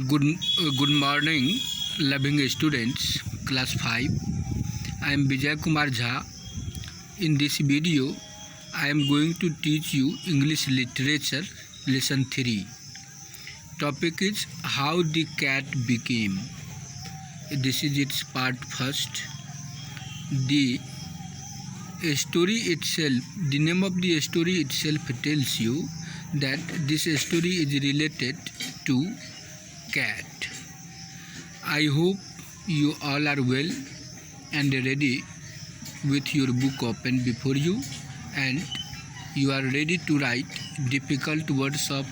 Good morning, loving students, class 5. I am Vijay Kumar Jha. In this video, I am going to teach you English Literature Lesson 3. Topic is How the Cat Became. This is its part first. The story itself, the name of the story itself tells you that this story is related to cat. I hope you all are well and ready with your book open before you, and you are ready to write difficult words of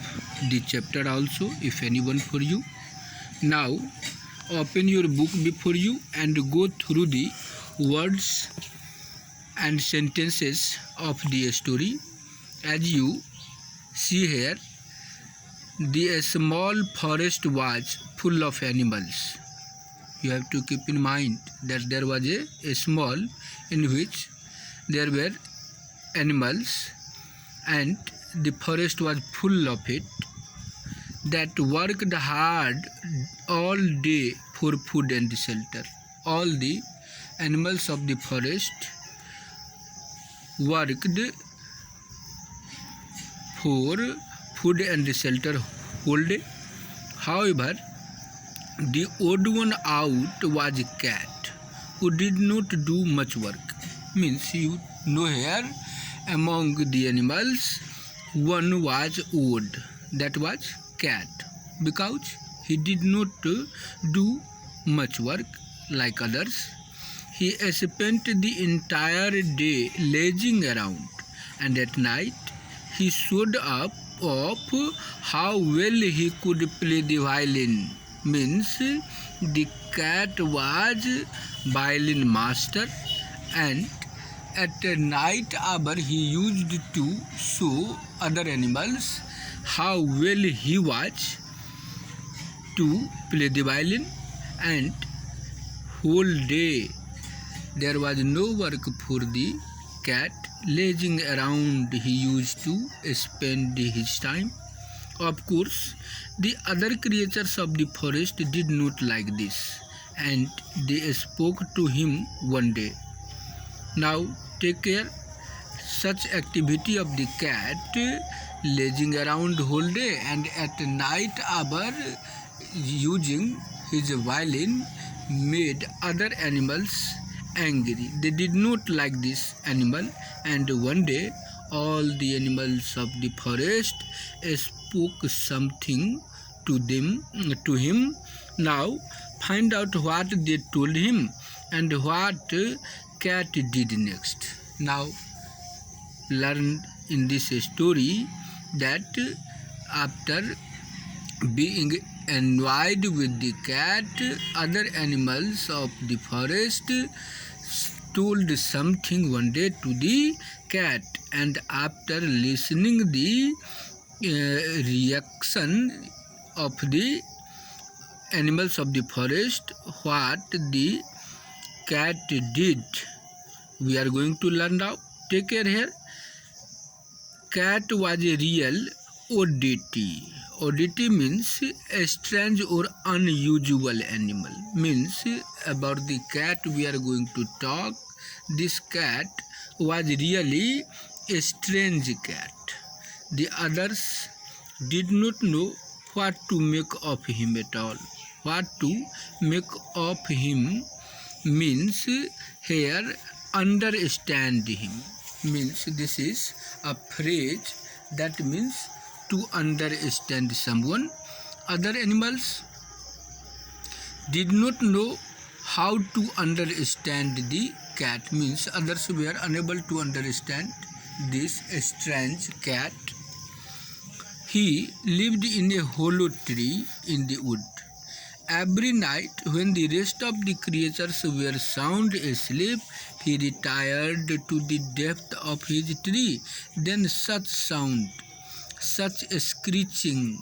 the chapter also, if anyone for you. Now open your book before you and go through the words and sentences of the story. As you see here, the small forest was full of animals. You have to keep in mind that there was a small in which there were animals, and the forest was full of it, that worked hard all day for food and shelter. All the animals of the forest worked for food and shelter whole day. However, the odd one out was a cat who did not do much work. Means you know here, among the animals, one was odd, that was cat, because he did not do much work like others. He spent the entire day lazing around, and at night he showed up of how well he could play the violin. Means the cat was violin master, and at night hour he used to show other animals how well he was to play the violin, and whole day there was no work for the cat. Lazing around he used to spend his time. Of course, the other creatures of the forest did not like this, and they spoke to him one day. Now take care, such activity of the cat, lazing around whole day and at night hour using his violin, made other animals angry. They did not like this animal, and one day all the animals of the forest spoke something to him. Now find out what they told him and what cat did next. Now learn in this story that after being annoyed with the cat, other animals of the forest told something one day to the cat, and after listening the reaction of the animals of the forest, what the cat did, we are going to learn now. Take care here. Cat was a real oddity. Oddity means a strange or unusual animal. Means about the cat we are going to talk. This cat was really a strange cat. The others did not know what to make of him at all. What to make of him means here understand him. Means this is a phrase that means to understand someone. Other animals did not know how to understand the cat. Means others were unable to understand this strange cat. He lived in a hollow tree in the wood. Every night when the rest of the creatures were sound asleep, he retired to the depth of his tree. Then such sound, such screeching,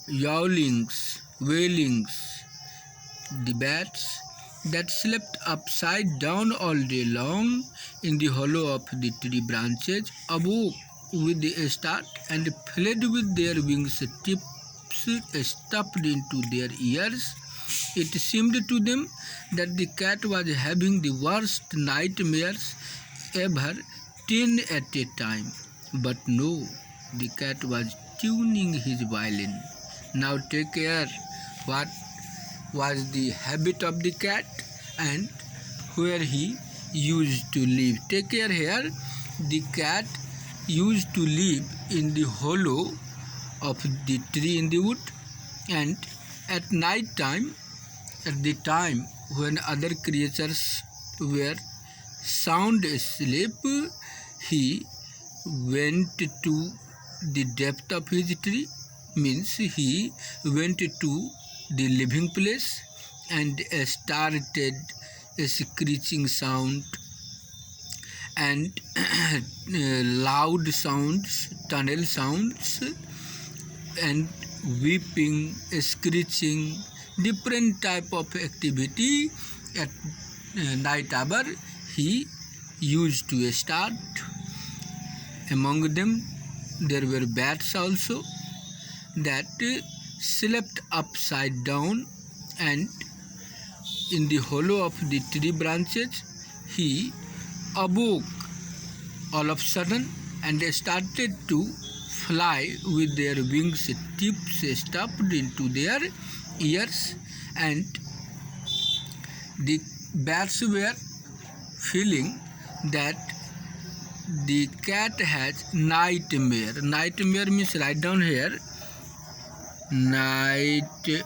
yowlings, wailings, the bats that slept upside down all day long in the hollow of the tree branches awoke with a start and fled with their wings tipped tips stuffed into their ears. It seemed to them that the cat was having the worst nightmares ever, 10 at a time. But no, the cat was tuning his violin. Now take care what was the habit of the cat and where he used to live. Take care here. The cat used to live in the hollow of the tree in the wood, and at night time, at the time when other creatures were sound asleep, he went to the depth of his tree, means he went to the living place and started a screeching sound and loud sounds, tunnel sounds, and weeping, screeching, different type of activity at night hour he used to start. Among them there were bats also that slept upside down, and in the hollow of the tree branches he awoke all of a sudden and started to fly with their wings tips stuffed into their ears, and the bats were feeling that the cat has nightmare. Nightmare means, write down here, nightmare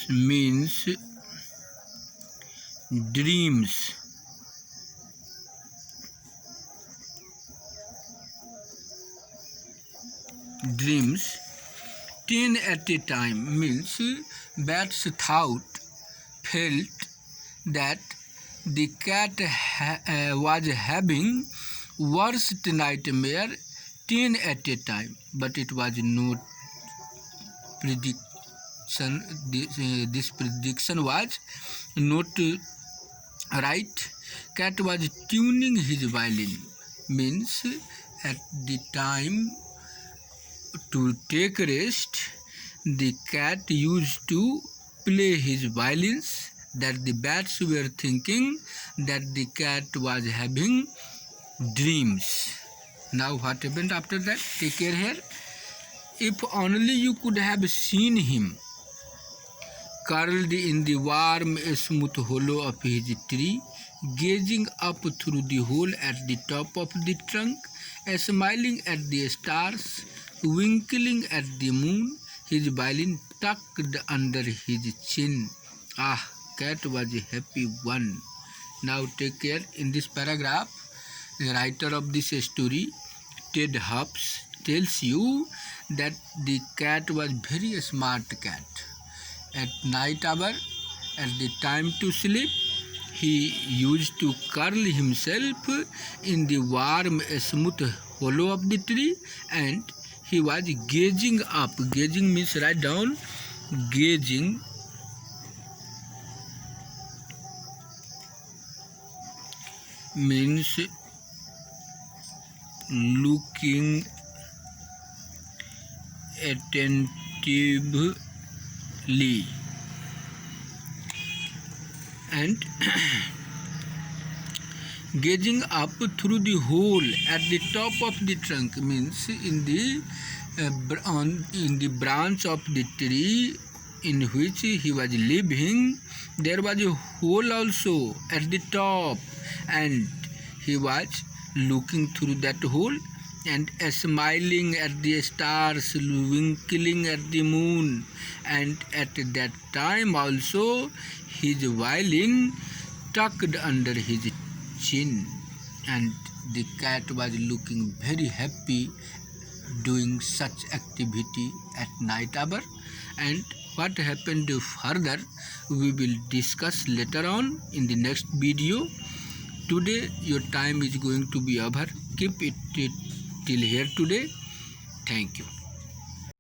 means dreams. Dreams 10 at a time means bats felt that the cat was having worst nightmare 10 at a time, but it was not prediction. This prediction was not right. Cat was tuning his violin, means at the time to take rest, the cat used to play his violins, that the bats were thinking that the cat was having dreams. Now what happened after that? Take care here. If only you could have seen him curled in the warm, smooth hollow of his tree, gazing up through the hole at the top of the trunk, smiling at the stars, twinkling at the moon, his violin tucked under his chin. Ah, cat was a happy one. Now take care. In this paragraph, the writer of this story, Ted Hubs, tells you that the cat was very smart cat. At night hour, at the time to sleep, he used to curl himself in the warm, smooth hollow of the tree, and he was gazing up. Gazing means, write down, gazing means looking attentively, and gazing up through the hole at the top of the trunk means in the branch of the tree in which he was living, there was a hole also at the top, and he was looking through that hole and smiling at the stars, twinkling at the moon, and at that time also his violin tucked under his chin, and the cat was looking very happy doing such activity at night hour. And what happened further we will discuss later on in the next video. Today your time is going to be over. Keep it till here today. Thank you.